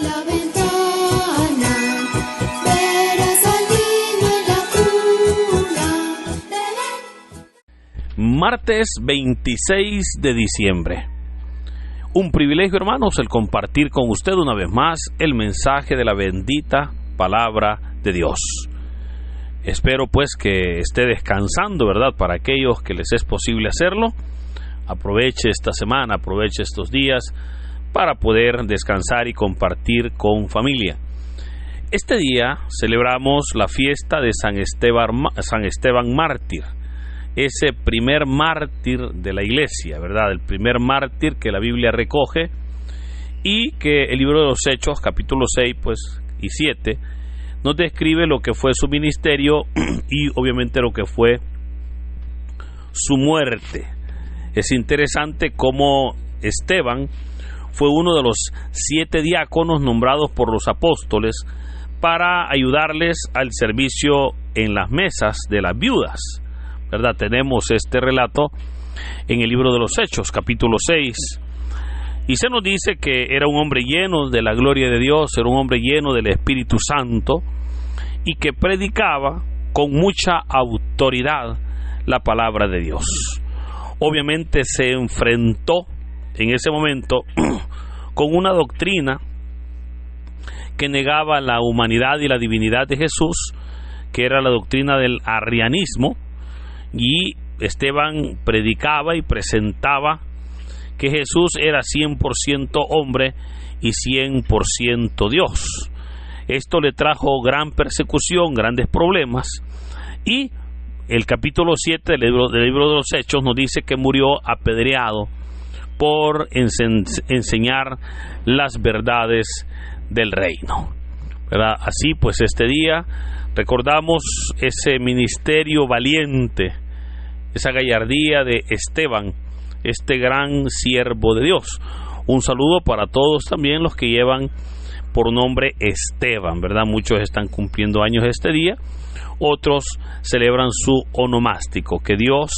la ventana, verás al niño en la cuna. Martes 26 de diciembre. Un privilegio, hermanos, el compartir con usted una vez más el mensaje de la bendita palabra de Dios. Espero pues que esté descansando, ¿verdad? Para aquellos que les es posible hacerlo, aproveche esta semana, aproveche estos días para poder descansar y compartir con familia. Este día celebramos la fiesta de San Esteban Mártir, ese primer mártir de la iglesia, ¿verdad? El primer mártir que la Biblia recoge y que el libro de los Hechos, capítulo 6 pues, y 7, nos describe lo que fue su ministerio y obviamente lo que fue su muerte. Es interesante cómo Esteban fue uno de los 7 diáconos nombrados por los apóstoles para ayudarles al servicio en las mesas de las viudas, ¿verdad? Tenemos este relato en el libro de los Hechos, capítulo 6, y se nos dice que era un hombre lleno de la gloria de Dios, era un hombre lleno del Espíritu Santo, y que predicaba con mucha autoridad la palabra de Dios. Obviamente se enfrentó en ese momento con una doctrina que negaba la humanidad y la divinidad de Jesús, que era la doctrina del arrianismo, y Esteban predicaba y presentaba que Jesús era 100% hombre y 100% Dios. Esto le trajo gran persecución, grandes problemas, y el capítulo 7 del libro de los Hechos nos dice que murió apedreado por enseñar las verdades del reino, ¿verdad? Así pues, este día recordamos ese ministerio valiente, esa gallardía de Esteban, este gran siervo de Dios. Un saludo para todos también los que llevan por nombre Esteban, ¿verdad? Muchos están cumpliendo años este día, otros celebran su onomástico. Que Dios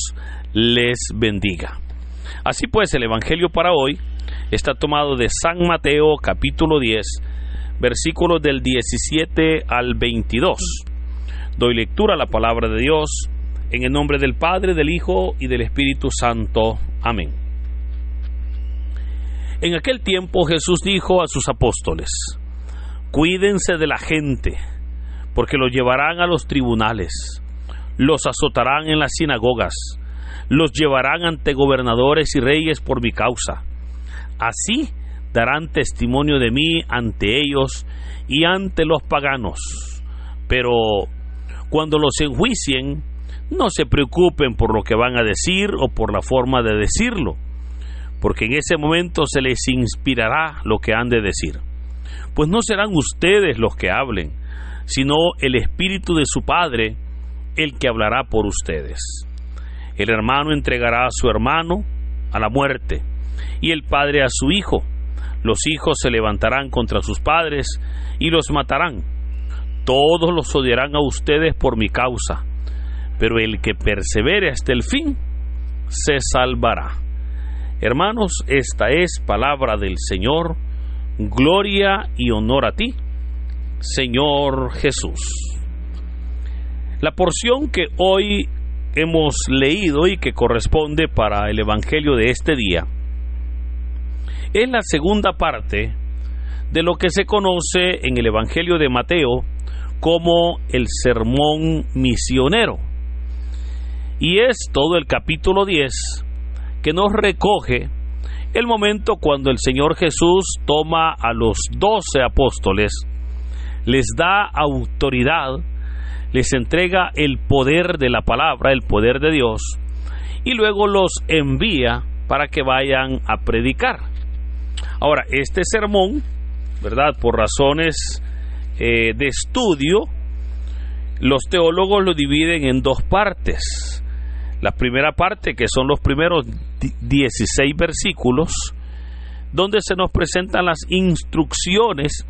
les bendiga. Así pues, el evangelio para hoy está tomado de San Mateo, capítulo 10, versículos del 17 al 22. Doy lectura a la palabra de Dios en el nombre del Padre, del Hijo y del Espíritu Santo. Amén. En aquel tiempo Jesús dijo a sus apóstoles: cuídense de la gente, porque los llevarán a los tribunales, los azotarán en las sinagogas, los llevarán ante gobernadores y reyes por mi causa. Así darán testimonio de mí ante ellos y ante los paganos. Pero cuando los enjuicien, no se preocupen por lo que van a decir o por la forma de decirlo, porque en ese momento se les inspirará lo que han de decir. Pues no serán ustedes los que hablen, sino el Espíritu de su Padre, el que hablará por ustedes. El hermano entregará a su hermano a la muerte, y el padre a su hijo. Los hijos se levantarán contra sus padres y los matarán. Todos los odiarán a ustedes por mi causa, pero el que persevere hasta el fin se salvará. Hermanos, esta es palabra del Señor. Gloria y honor a ti, Señor Jesús. La porción que hoy hemos leído y que corresponde para el evangelio de este día es la segunda parte de lo que se conoce en el evangelio de Mateo como el sermón misionero, y es todo el capítulo 10 que nos recoge el momento cuando el Señor Jesús toma a los 12 apóstoles, les da autoridad, les entrega el poder de la palabra, el poder de Dios, y luego los envía para que vayan a predicar. Ahora, este sermón, ¿verdad?, por razones de estudio, los teólogos lo dividen en dos partes. La primera parte, que son los primeros 16 versículos, donde se nos presentan las instrucciones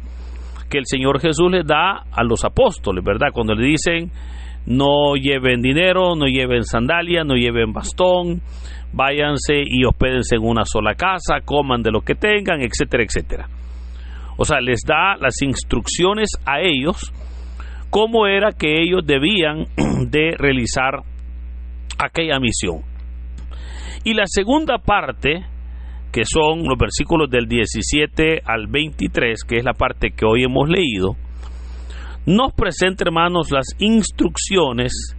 que el Señor Jesús les da a los apóstoles, ¿verdad? Cuando le dicen: no lleven dinero, no lleven sandalia, no lleven bastón, váyanse y hospédense en una sola casa, coman de lo que tengan, etcétera, etcétera. O sea, les da las instrucciones a ellos cómo era que ellos debían de realizar aquella misión. Y la segunda parte, que son los versículos del 17 al 23, que es la parte que hoy hemos leído, nos presenta, hermanos, las instrucciones,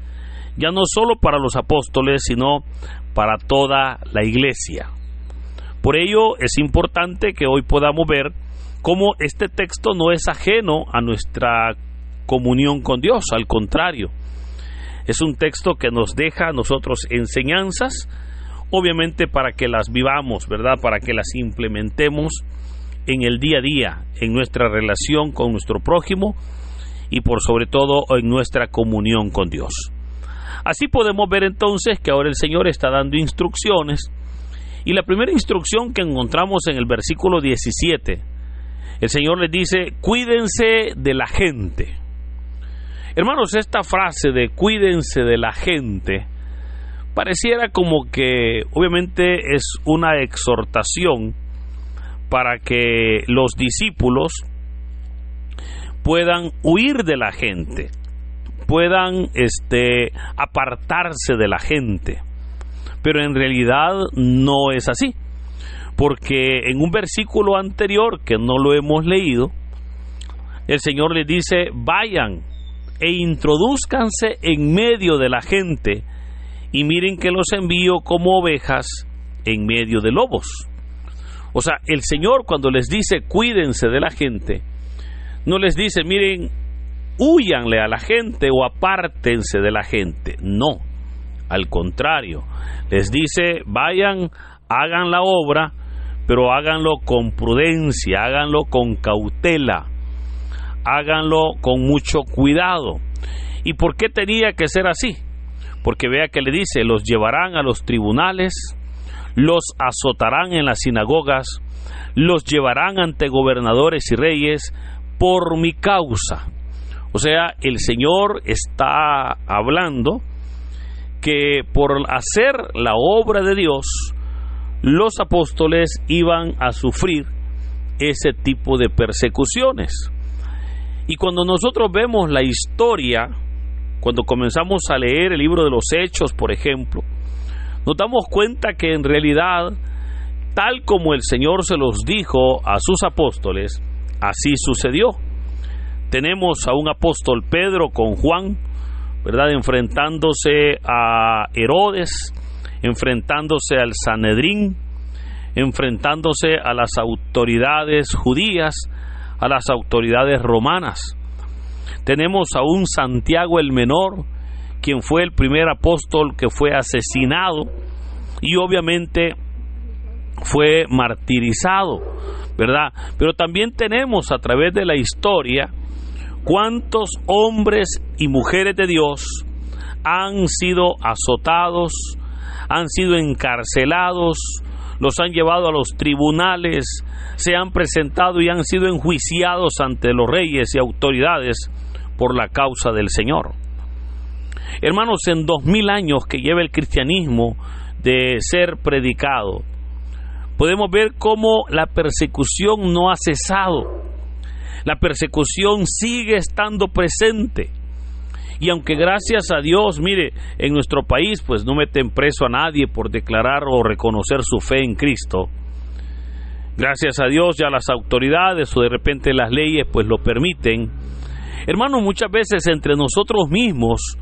ya no solo para los apóstoles, sino para toda la iglesia. Por ello es importante que hoy podamos ver cómo este texto no es ajeno a nuestra comunión con Dios, al contrario, es un texto que nos deja a nosotros enseñanzas, obviamente para que las vivamos, ¿verdad? Para que las implementemos en el día a día, en nuestra relación con nuestro prójimo y por sobre todo en nuestra comunión con Dios. Así podemos ver entonces que ahora el Señor está dando instrucciones, y la primera instrucción que encontramos en el versículo 17, el Señor les dice: cuídense de la gente. Hermanos, esta frase de cuídense de la gente pareciera como que obviamente es una exhortación para que los discípulos puedan huir de la gente, puedan apartarse de la gente. Pero en realidad no es así, porque en un versículo anterior que no lo hemos leído, el Señor les dice: vayan e introdúzcanse en medio de la gente, y miren que los envío como ovejas en medio de lobos. O sea, el Señor, cuando les dice cuídense de la gente, no les dice: miren, húyanle a la gente o apártense de la gente. No, al contrario, les dice: vayan, hagan la obra, pero háganlo con prudencia, háganlo con cautela, háganlo con mucho cuidado. ¿Y por qué tenía que ser así? Porque vea que le dice: los llevarán a los tribunales, los azotarán en las sinagogas, los llevarán ante gobernadores y reyes por mi causa. O sea, el Señor está hablando que por hacer la obra de Dios, los apóstoles iban a sufrir ese tipo de persecuciones. Y cuando nosotros vemos la historia, cuando comenzamos a leer el libro de los Hechos, por ejemplo, nos damos cuenta que en realidad, tal como el Señor se los dijo a sus apóstoles, así sucedió. Tenemos a un apóstol Pedro con Juan, ¿verdad?, enfrentándose a Herodes, enfrentándose al Sanedrín, enfrentándose a las autoridades judías, a las autoridades romanas. Tenemos a un Santiago el Menor, quien fue el primer apóstol que fue asesinado y obviamente fue martirizado, ¿verdad? Pero también tenemos a través de la historia cuántos hombres y mujeres de Dios han sido azotados, han sido encarcelados, los han llevado a los tribunales, se han presentado y han sido enjuiciados ante los reyes y autoridades por la causa del Señor. Hermanos, en 2000 años que lleva el cristianismo de ser predicado, podemos ver cómo la persecución no ha cesado. La persecución sigue estando presente. Y aunque gracias a Dios, mire, en nuestro país pues no meten preso a nadie por declarar o reconocer su fe en Cristo. Gracias a Dios ya las autoridades o de repente las leyes pues lo permiten. Hermanos, muchas veces entre nosotros mismos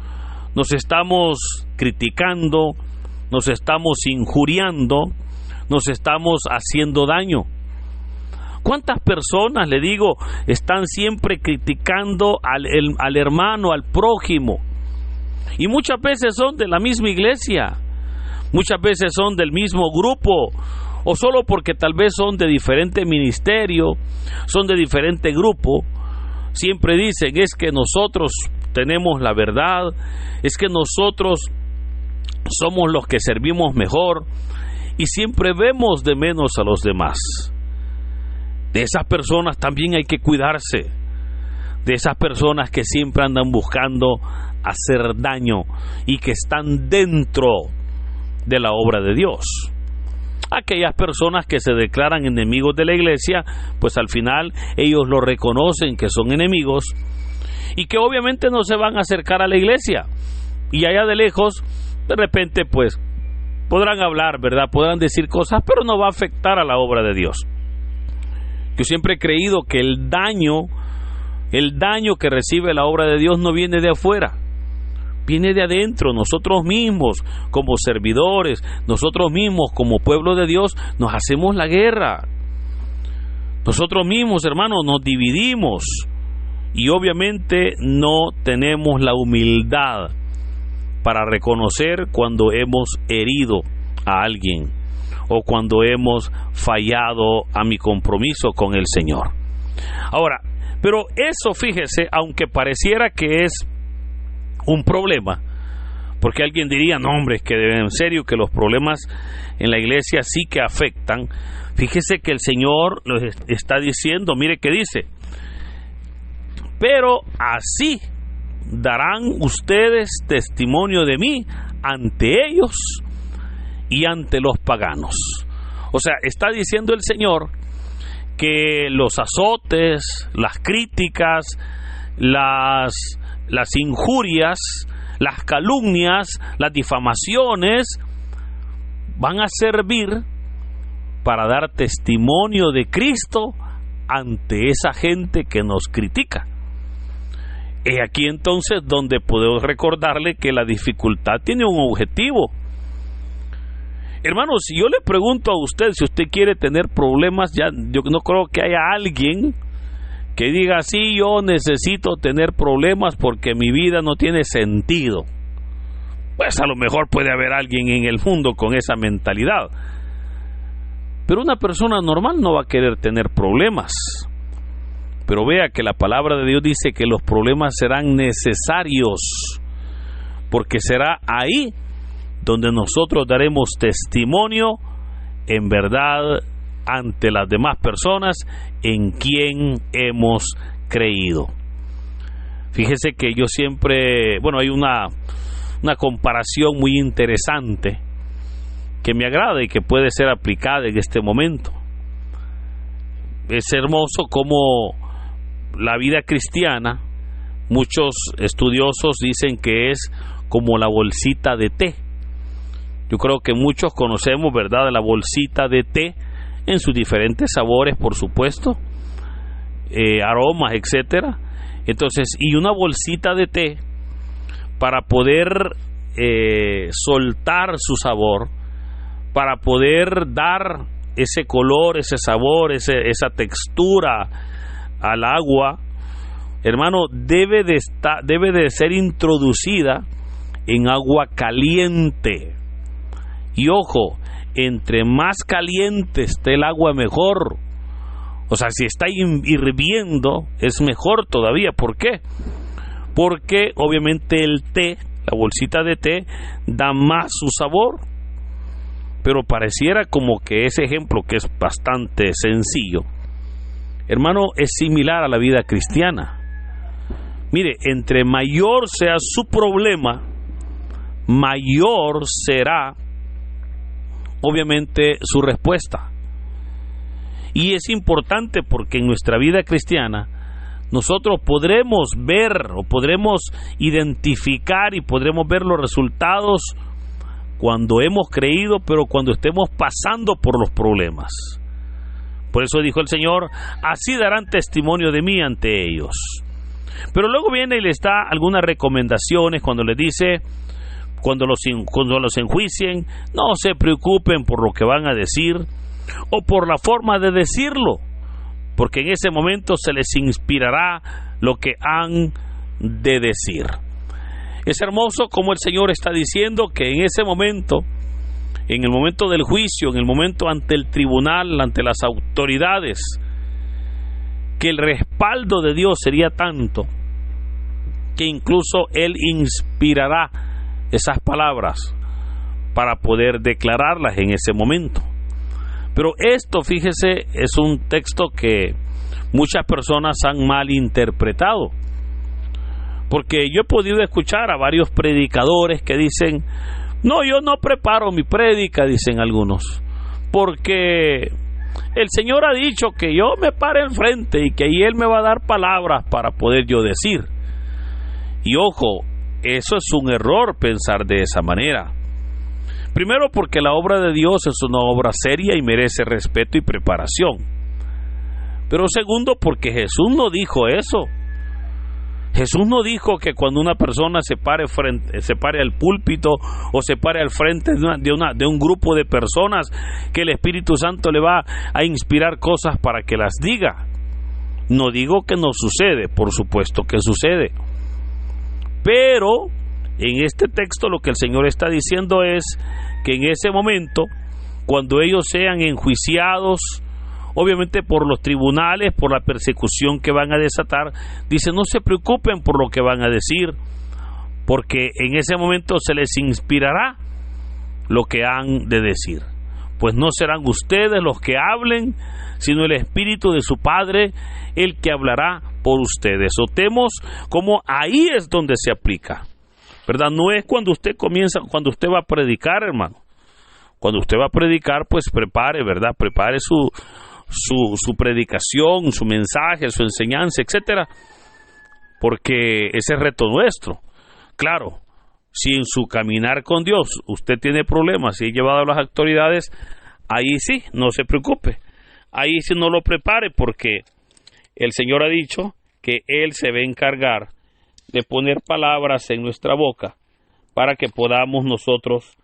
nos estamos criticando, nos estamos injuriando, nos estamos haciendo daño. ¿Cuántas personas, le digo, están siempre criticando al hermano, al prójimo? Y muchas veces son de la misma iglesia, muchas veces son del mismo grupo, o solo porque tal vez son de diferente ministerio, son de diferente grupo. Siempre dicen: es que nosotros tenemos la verdad, es que nosotros somos los que servimos mejor, y siempre vemos de menos a los demás. De esas personas también hay que cuidarse, de esas personas que siempre andan buscando hacer daño y que están dentro de la obra de Dios. Aquellas personas que se declaran enemigos de la iglesia, pues al final ellos lo reconocen que son enemigos y que obviamente no se van a acercar a la iglesia. Y allá de lejos, de repente, pues podrán hablar, ¿verdad? Podrán decir cosas, pero no va a afectar a la obra de Dios. Yo siempre he creído que el daño que recibe la obra de Dios no viene de afuera, viene de adentro. Nosotros mismos como servidores, nosotros mismos como pueblo de Dios, nos hacemos la guerra. Nosotros mismos, hermanos, nos dividimos y obviamente no tenemos la humildad para reconocer cuando hemos herido a alguien o cuando hemos fallado a mi compromiso con el Señor. Ahora, pero eso, fíjese, aunque pareciera que es un problema, porque alguien diría, no hombre, es que en serio que los problemas en la iglesia sí que afectan. Fíjese que el Señor lo está diciendo, mire que dice, pero así darán ustedes testimonio de mí ante ellos y ante los paganos. O sea, está diciendo el Señor que los azotes, las críticas, las injurias, las calumnias, las difamaciones van a servir para dar testimonio de Cristo ante esa gente que nos critica. Es aquí entonces donde podemos recordarle que la dificultad tiene un objetivo. Hermanos, si yo le pregunto a usted si usted quiere tener problemas, ya yo no creo que haya alguien que diga, sí, yo necesito tener problemas porque mi vida no tiene sentido. Pues a lo mejor puede haber alguien en el mundo con esa mentalidad. Pero una persona normal no va a querer tener problemas. Pero vea que la palabra de Dios dice que los problemas serán necesarios, porque será ahí donde nosotros daremos testimonio en verdad ante las demás personas en quien hemos creído. Fíjese que yo siempre, hay una comparación muy interesante que me agrada y que puede ser aplicada en este momento. Es hermoso como la vida cristiana, muchos estudiosos dicen que es como la bolsita de té. Yo creo que muchos conocemos, ¿verdad?, la bolsita de té en sus diferentes sabores, por supuesto, aromas, etcétera. Entonces, y una bolsita de té, para poder soltar su sabor, para poder dar ese color, ese sabor, esa textura al agua, hermano, debe de ser introducida en agua caliente. Y ojo, entre más caliente esté el agua, mejor. O sea, si está hirviendo, es mejor todavía. ¿Por qué? Porque obviamente el té, la bolsita de té, da más su sabor. Pero pareciera como que ese ejemplo, que es bastante sencillo, hermano, es similar a la vida cristiana. Mire, entre mayor sea su problema, mayor será obviamente su respuesta. Y es importante porque en nuestra vida cristiana nosotros podremos ver o podremos identificar y podremos ver los resultados cuando hemos creído, pero cuando estemos pasando por los problemas. Por eso dijo el Señor, así darán testimonio de mí ante ellos. Pero luego viene y les da algunas recomendaciones cuando les dice, cuando los enjuicien, no se preocupen por lo que van a decir o por la forma de decirlo, porque en ese momento se les inspirará lo que han de decir. Es hermoso como el Señor está diciendo que en ese momento, en el momento del juicio, en el momento ante el tribunal, ante las autoridades, que el respaldo de Dios sería tanto que incluso Él inspirará esas palabras para poder declararlas en ese momento. Pero esto, fíjese, es un texto que muchas personas han malinterpretado, porque yo he podido escuchar a varios predicadores que dicen, no, yo no preparo mi prédica, dicen algunos, porque el Señor ha dicho que yo me pare al frente y que ahí Él me va a dar palabras para poder yo decir. Y ojo, eso es un error pensar de esa manera. Primero, porque la obra de Dios es una obra seria y merece respeto y preparación. Pero segundo, porque Jesús no dijo eso. Jesús no dijo que cuando una persona se pare al púlpito o se pare al frente de un grupo de personas, que el Espíritu Santo le va a inspirar cosas para que las diga. No digo que no sucede, por supuesto que sucede. Pero en este texto lo que el Señor está diciendo es que en ese momento, cuando ellos sean enjuiciados, obviamente por los tribunales, por la persecución que van a desatar, dice, no se preocupen por lo que van a decir, porque en ese momento se les inspirará lo que han de decir. Pues no serán ustedes los que hablen, sino el Espíritu de su Padre, el que hablará por ustedes. Notemos cómo ahí es donde se aplica, ¿verdad? No es cuando usted comienza, cuando usted va a predicar, hermano. Cuando usted va a predicar, pues prepare, ¿verdad? Prepare su predicación, su mensaje, su enseñanza, etcétera, porque ese es reto nuestro. Claro, si en su caminar con Dios usted tiene problemas y es llevado a las autoridades, ahí sí, no se preocupe, ahí sí no lo prepare, porque el Señor ha dicho que Él se va a encargar de poner palabras en nuestra boca para que podamos nosotros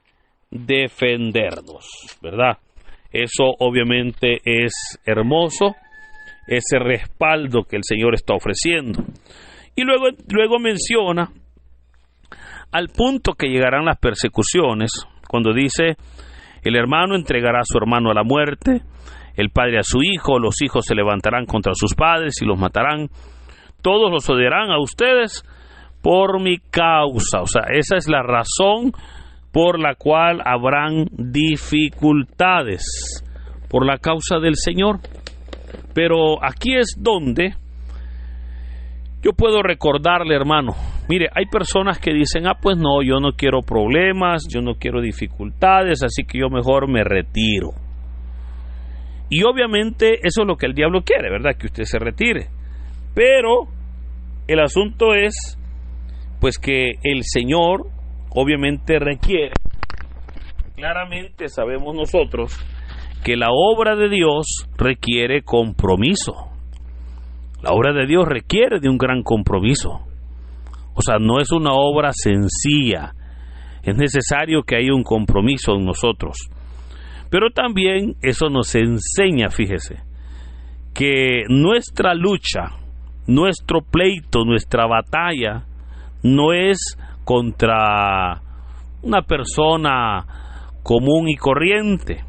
defendernos, ¿verdad? Eso obviamente es hermoso, ese respaldo que el Señor está ofreciendo. Y luego menciona al punto que llegarán las persecuciones, cuando dice, el hermano entregará a su hermano a la muerte, el padre a su hijo, los hijos se levantarán contra sus padres y los matarán, todos los odiarán a ustedes por mi causa. O sea, esa es la razón por la cual habrán dificultades, por la causa del Señor. Pero aquí es donde yo puedo recordarle, hermano, mire, hay personas que dicen, pues no, yo no quiero problemas, yo no quiero dificultades, así que yo mejor me retiro. Y obviamente eso es lo que el diablo quiere, ¿verdad? Que usted se retire. Pero el asunto es, pues, que el Señor obviamente requiere, claramente sabemos nosotros, que la obra de Dios requiere compromiso. La obra de Dios requiere de un gran compromiso. O sea, no es una obra sencilla. Es necesario que haya un compromiso en nosotros. Pero también eso nos enseña, fíjese, que nuestra lucha, nuestro pleito, nuestra batalla, no es contra una persona común y corriente.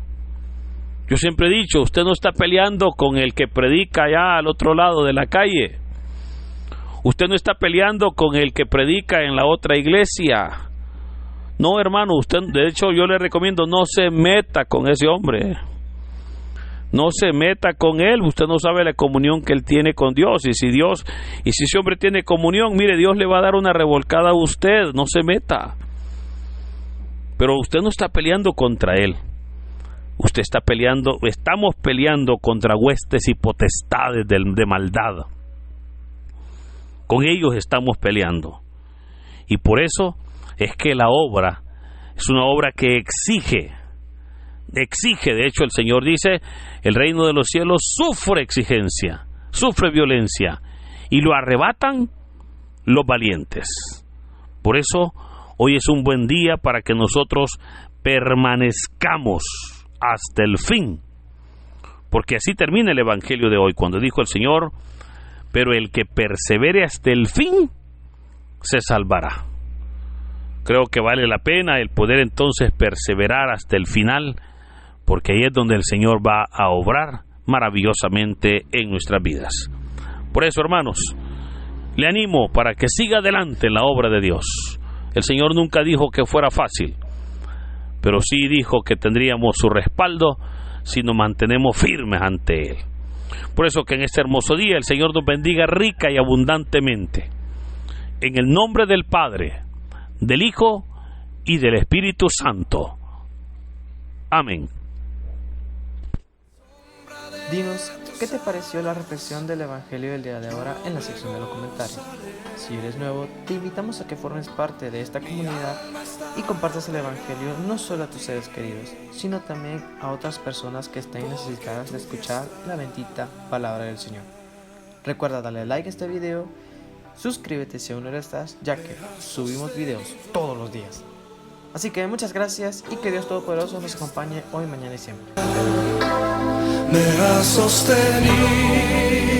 Yo siempre he dicho, usted no está peleando con el que predica allá al otro lado de la calle. Usted no está peleando con el que predica en la otra iglesia. No, hermano, usted, de hecho, yo le recomiendo, no se meta con ese hombre. No se meta con él. Usted no sabe la comunión que él tiene con Dios. Y si ese hombre tiene comunión, mire, Dios le va a dar una revolcada a usted. No se meta. Pero usted no está peleando contra él. Usted está peleando, estamos peleando contra huestes y potestades de maldad. Con ellos estamos peleando. Y por eso es que la obra es una obra que exige, de hecho el Señor dice, el reino de los cielos sufre exigencia, sufre violencia, y lo arrebatan los valientes. Por eso hoy es un buen día para que nosotros permanezcamos hasta el fin, porque así termina el evangelio de hoy, cuando dijo el Señor, pero el que persevere hasta el fin se salvará. Creo que vale la pena el poder entonces perseverar hasta el final, porque ahí es donde el Señor va a obrar maravillosamente en nuestras vidas. Por eso, hermanos, le animo para que siga adelante en la obra de Dios. El Señor nunca dijo que fuera fácil, pero sí dijo que tendríamos su respaldo si nos mantenemos firmes ante Él. Por eso que en este hermoso día el Señor nos bendiga rica y abundantemente. En el nombre del Padre, del Hijo y del Espíritu Santo. Amén. Dinos, ¿qué te pareció la reflexión del Evangelio del día de ahora en la sección de los comentarios? Si eres nuevo, te invitamos a que formes parte de esta comunidad y compartas el Evangelio no solo a tus seres queridos, sino también a otras personas que estén necesitadas de escuchar la bendita palabra del Señor. Recuerda darle like a este video, suscríbete si aún no lo estás, ya que subimos videos todos los días. Así que muchas gracias y que Dios Todopoderoso nos acompañe hoy, mañana y siempre. Me ha sostenido.